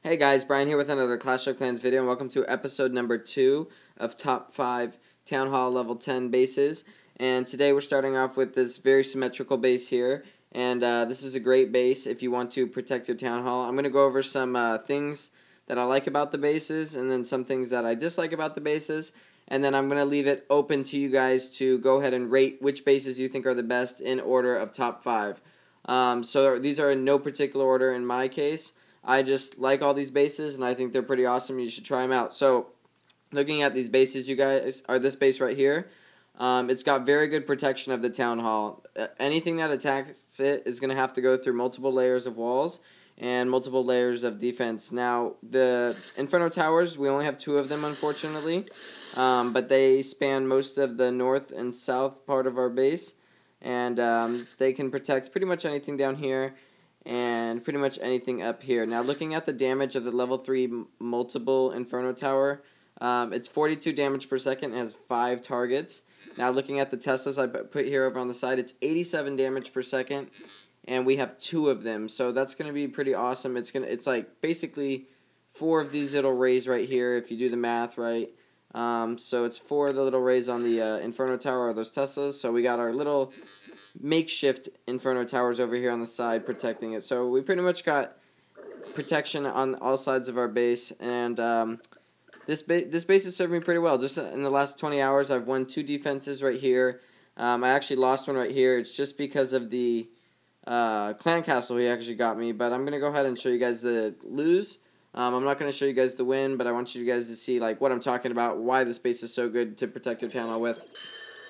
Hey guys, Brian here with another Clash of Clans video, and welcome to episode number 2 of Top 5 Town Hall Level 10 bases. And today we're starting off with this very symmetrical base here, and this is a great base if you want to protect your Town Hall. I'm going to go over some things that I like about the bases, and then some things that I dislike about the bases, and then I'm going to leave it open to you guys to go ahead and rate which bases you think are the best in order of top 5. So these are in no particular order in my case. I just like all these bases, and I think they're pretty awesome. You should try them out. So, looking at these bases, you guys, are this base right here. It's got very good protection of the Town Hall. Anything that attacks it is going to have to go through multiple layers of walls and multiple layers of defense. Now, the Inferno Towers, we only have 2 of them, unfortunately, but they span most of the north and south part of our base, and they can protect pretty much anything down here and pretty much anything up here. Now, looking at the damage of the level 3 multiple Inferno Tower, it's 42 damage per second and has 5 targets. Now, looking at the Teslas I put here over on the side, it's 87 damage per second, and we have 2 of them. So that's going to be pretty awesome. It's like basically 4 of these little rays right here if you do the math right. So it's 4 of the little rays on the Inferno Tower, or those Teslas. So we got our little makeshift Inferno Towers over here on the side protecting it. So we pretty much got protection on all sides of our base, and this base has served me pretty well. Just in the last 20 hours, I've won 2 defenses right here. I actually lost one right here. It's just because of the clan castle he actually got me, but I'm going to go ahead and show you guys the lose. I'm not going to show you guys the win, but I want you guys to see like what I'm talking about, why this base is so good to protect your town hall with.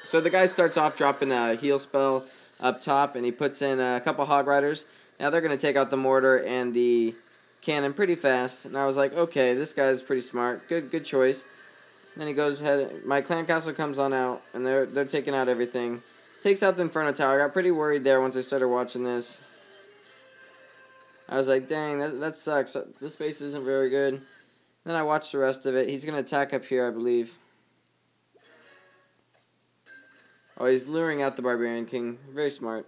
So the guy starts off dropping a heal spell up top, and he puts in a couple Hog Riders. Now they're going to take out the mortar and the cannon pretty fast, and I was like, okay, this guy's pretty smart. Good choice. And then he goes ahead. My clan castle comes on out, and they're taking out everything. Takes out the Inferno Tower. I got pretty worried there once I started watching this. I was like, dang, that sucks. This base isn't very good. Then I watched the rest of it. He's going to attack up here, I believe. Oh, he's luring out the Barbarian King. Very smart.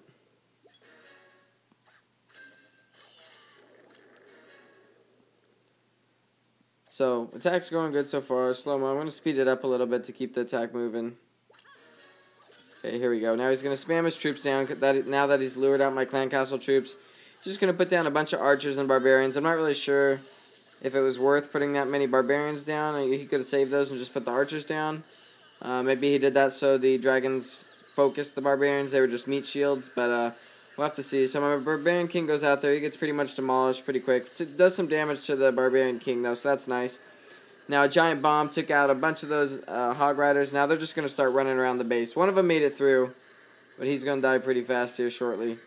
So, attack's going good so far. Slow-mo. I'm going to speed it up a little bit to keep the attack moving. Okay, here we go. Now he's going to spam his troops down. Now that he's lured out my clan castle troops, he's just going to put down a bunch of archers and barbarians. I'm not really sure if it was worth putting that many barbarians down. He could have saved those and just put the archers down. Maybe he did that so the dragons focused the barbarians. They were just meat shields, but we'll have to see. So my Barbarian King goes out there. He gets pretty much demolished pretty quick. Does some damage to the Barbarian King, though, so that's nice. Now a giant bomb took out a bunch of those Hog Riders. Now they're just going to start running around the base. One of them made it through, but he's going to die pretty fast here shortly.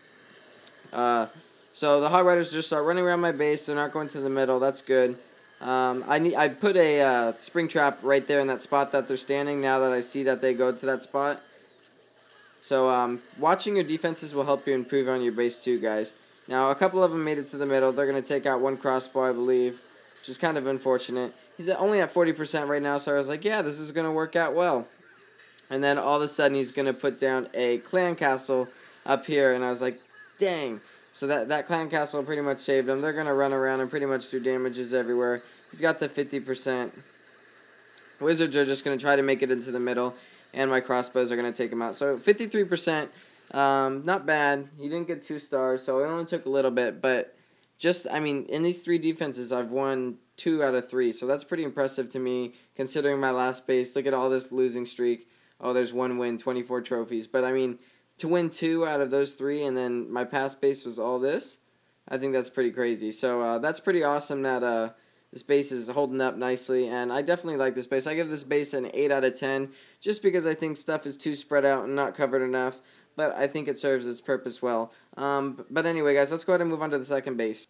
So the Hog Riders just start running around my base. They're not going to the middle. That's good. I put a spring trap right there in that spot that they're standing, now that I see that they go to that spot. So watching your defenses will help you improve on your base too, guys. Now a couple of them made it to the middle. They're going to take out one crossbow, I believe, which is kind of unfortunate. He's only at 40% right now, so I was like, yeah, this is going to work out well. And then all of a sudden he's going to put down a clan castle up here, and I was like, dang. So that clan castle pretty much saved them. They're going to run around and pretty much do damages everywhere. He's got the 50%. Wizards are just going to try to make it into the middle, and my crossbows are going to take him out. So 53%, not bad. He didn't get 2 stars, so it only took a little bit. But just, I mean, in these 3 defenses, I've won 2 out of 3. So that's pretty impressive to me, considering my last base. Look at all this losing streak. Oh, there's 1 win, 24 trophies. But, I mean, to win 2 out of those 3, and then my past base was all this, I think that's pretty crazy. So that's pretty awesome that this base is holding up nicely, and I definitely like this base. I give this base an 8 out of 10, just because I think stuff is too spread out and not covered enough, but I think it serves its purpose well. But anyway, guys, let's go ahead and move on to the second base.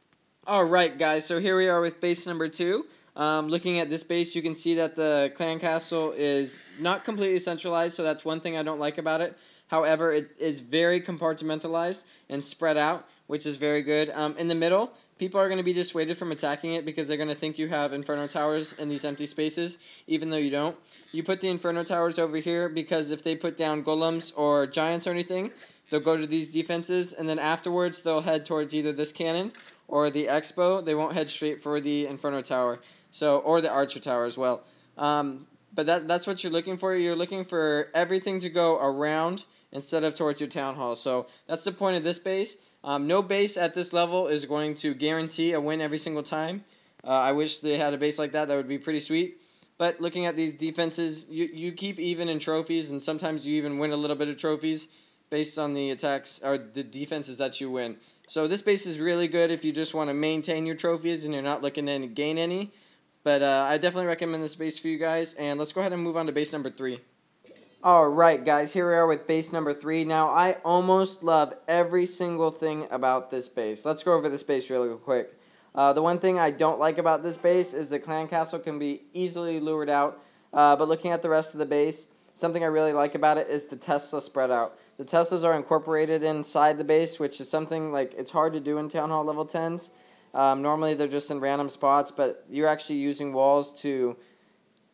Alright, guys, so here we are with base number 2. Looking at this base, you can see that the clan castle is not completely centralized, so that's one thing I don't like about it. However, it is very compartmentalized and spread out, which is very good. In the middle, people are going to be dissuaded from attacking it because they're going to think you have Inferno Towers in these empty spaces, even though you don't. You put the Inferno Towers over here because if they put down golems or giants or anything, they'll go to these defenses, and then afterwards they'll head towards either this cannon or the Expo, they won't head straight for the Inferno Tower, so, or the Archer Tower as well. But that's what you're looking for. You're looking for everything to go around instead of towards your Town Hall. So that's the point of this base. No base at this level is going to guarantee a win every single time. I wish they had a base like that. That would be pretty sweet. But looking at these defenses, you keep even in trophies, and sometimes you even win a little bit of trophies based on the attacks or the defenses that you win. So this base is really good if you just want to maintain your trophies and you're not looking to gain any. But I definitely recommend this base for you guys. And let's go ahead and move on to base number 3. Alright guys, here we are with base number 3. Now I almost love every single thing about this base. Let's go over this base really quick. The one thing I don't like about this base is the clan castle can be easily lured out. But looking at the rest of the base, something I really like about it is the Tesla spread out. The Teslas are incorporated inside the base, which is something like it's hard to do in Town Hall level 10s. Normally they're just in random spots, but you're actually using walls to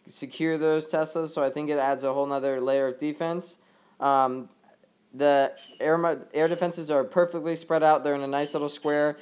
secure those Teslas, so I think it adds a whole nother layer of defense. The air defenses are perfectly spread out. They're in a nice little square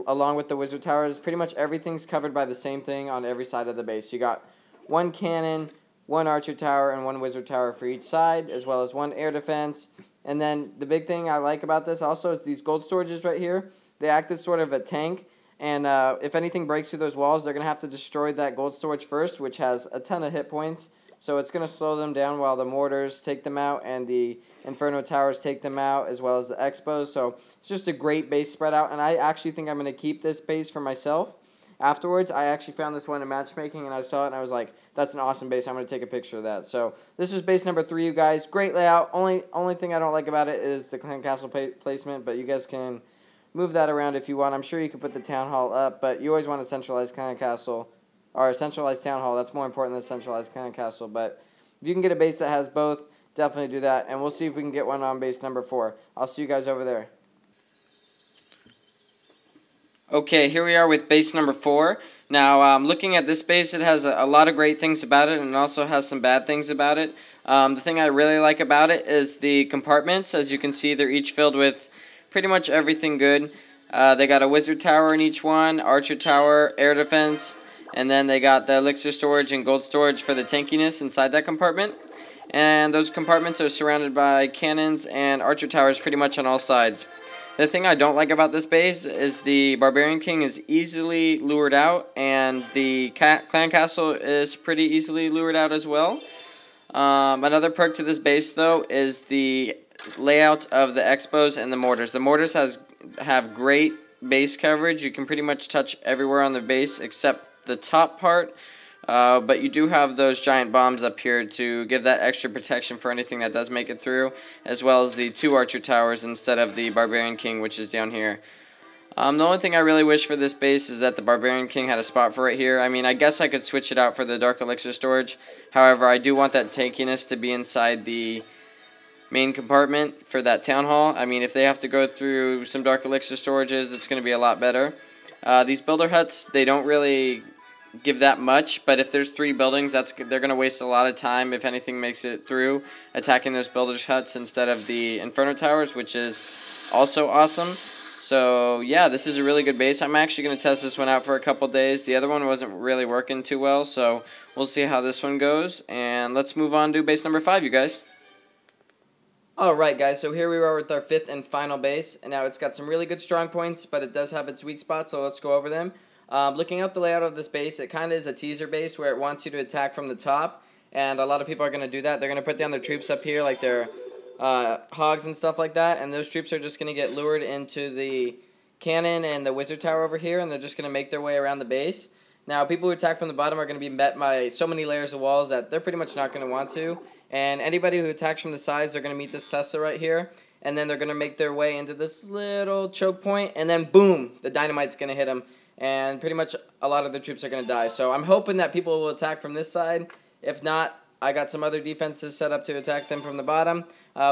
along with the wizard towers. Pretty much everything's covered by the same thing on every side of the base. You got one cannon, one archer tower, and one wizard tower for each side, as well as one air defense. And then the big thing I like about this also is these gold storages right here. They act as sort of a tank. And if anything breaks through those walls, they're going to have to destroy that gold storage first, which has a ton of hit points. So it's going to slow them down while the mortars take them out and the Inferno Towers take them out, as well as the Expos. So it's just a great base spread out. And I actually think I'm going to keep this base for myself. Afterwards, I actually found this one in matchmaking, and I saw it, and I was like, that's an awesome base. I'm going to take a picture of that. So this was base number 3, you guys. Great layout. Only thing I don't like about it is the clan castle placement, but you guys can move that around if you want. I'm sure you could put the town hall up, but you always want a centralized clan castle or a centralized town hall. That's more important than a centralized clan castle. But if you can get a base that has both, definitely do that. And we'll see if we can get one on base number 4. I'll see you guys over there. Okay, here we are with base number 4. Now, looking at this base, it has a lot of great things about it, and it also has some bad things about it. The thing I really like about it is the compartments. As you can see, they're each filled with pretty much everything good. They got a wizard tower in each one, archer tower, air defense, and then they got the elixir storage and gold storage for the tankiness inside that compartment. And those compartments are surrounded by cannons and archer towers pretty much on all sides. The thing I don't like about this base is the Barbarian King is easily lured out, and the Clan Castle is pretty easily lured out as well. Another perk to this base, though, is the layout of the Expos and the mortars. The mortars have great base coverage. You can pretty much touch everywhere on the base except the top part. But you do have those giant bombs up here to give that extra protection for anything that does make it through, as well as the 2 archer towers instead of the Barbarian King, which is down here. The only thing I really wish for this base is that the Barbarian King had a spot for it here. I mean, I guess I could switch it out for the Dark Elixir storage. However, I do want that tankiness to be inside the main compartment for that Town Hall. I mean, if they have to go through some Dark Elixir storages, it's going to be a lot better. These builder huts, they don't really give that much, but if there's 3 buildings, they're going to waste a lot of time, if anything makes it through, attacking those builders huts instead of the Inferno Towers, which is also awesome. So yeah, this is a really good base. I'm actually going to test this one out for a couple days. The other one wasn't really working too well, so we'll see how this one goes. And let's move on to base number 5, you guys. Alright guys, so here we are with our 5th and final base, and now it's got some really good strong points, but it does have its weak spots, so let's go over them. Looking up the layout of this base, it kind of is a teaser base where it wants you to attack from the top, and a lot of people are going to do that. They're going to put down their troops up here like they're hogs and stuff like that, and those troops are just going to get lured into the cannon and the wizard tower over here, and they're just going to make their way around the base. Now, people who attack from the bottom are going to be met by so many layers of walls that they're pretty much not going to want to, and anybody who attacks from the sides are going to meet this Tesla right here, and then they're going to make their way into this little choke point, and then boom, the dynamite's going to hit them. And pretty much a lot of the troops are going to die. So I'm hoping that people will attack from this side. If not, I got some other defenses set up to attack them from the bottom.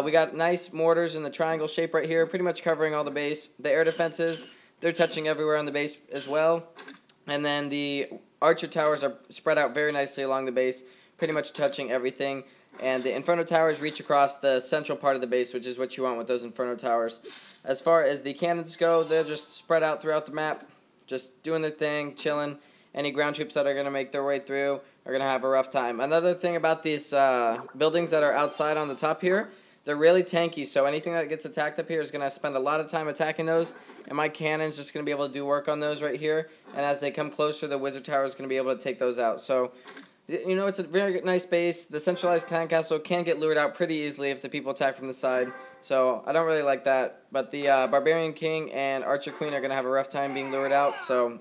We got nice mortars in the triangle shape right here, pretty much covering all the base. The air defenses, they're touching everywhere on the base as well. And then the archer towers are spread out very nicely along the base, pretty much touching everything. And the Inferno Towers reach across the central part of the base, which is what you want with those Inferno Towers. As far as the cannons go, they're just spread out throughout the map. just doing their thing, chilling. Any ground troops that are going to make their way through are going to have a rough time. Another thing about these buildings that are outside on the top here, they're really tanky, so anything that gets attacked up here is going to spend a lot of time attacking those, and my cannon's just going to be able to do work on those right here, and as they come closer, the wizard tower is going to be able to take those out. So, you know, it's a very nice base. The centralized clan castle can get lured out pretty easily if the people attack from the side, so I don't really like that. But the Barbarian King and Archer Queen are going to have a rough time being lured out, so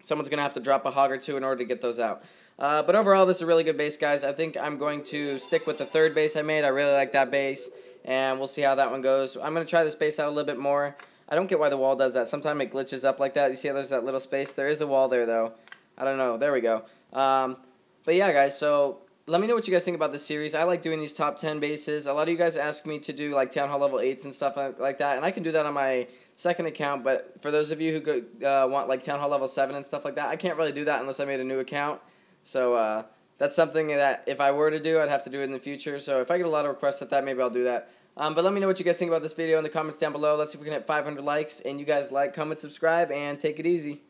someone's going to have to drop a hog or two in order to get those out. But overall, this is a really good base, guys. I think I'm going to stick with the third base I made. I really like that base, and we'll see how that one goes. I'm going to try this base out a little bit more. I don't get why the wall does that. Sometimes it glitches up like that. You see how there's that little space? There is a wall there, though. I don't know. There we go. But yeah, guys, so let me know what you guys think about this series. I like doing these top 10 bases. A lot of you guys ask me to do like Town Hall level 8s and stuff like that, and I can do that on my second account, but for those of you who want like Town Hall level 7 and stuff like that, I can't really do that unless I made a new account. So that's something that if I were to do, I'd have to do it in the future. So if I get a lot of requests at that, maybe I'll do that. But let me know what you guys think about this video in the comments down below. Let's see if we can hit 500 likes, and you guys like, comment, subscribe, and take it easy.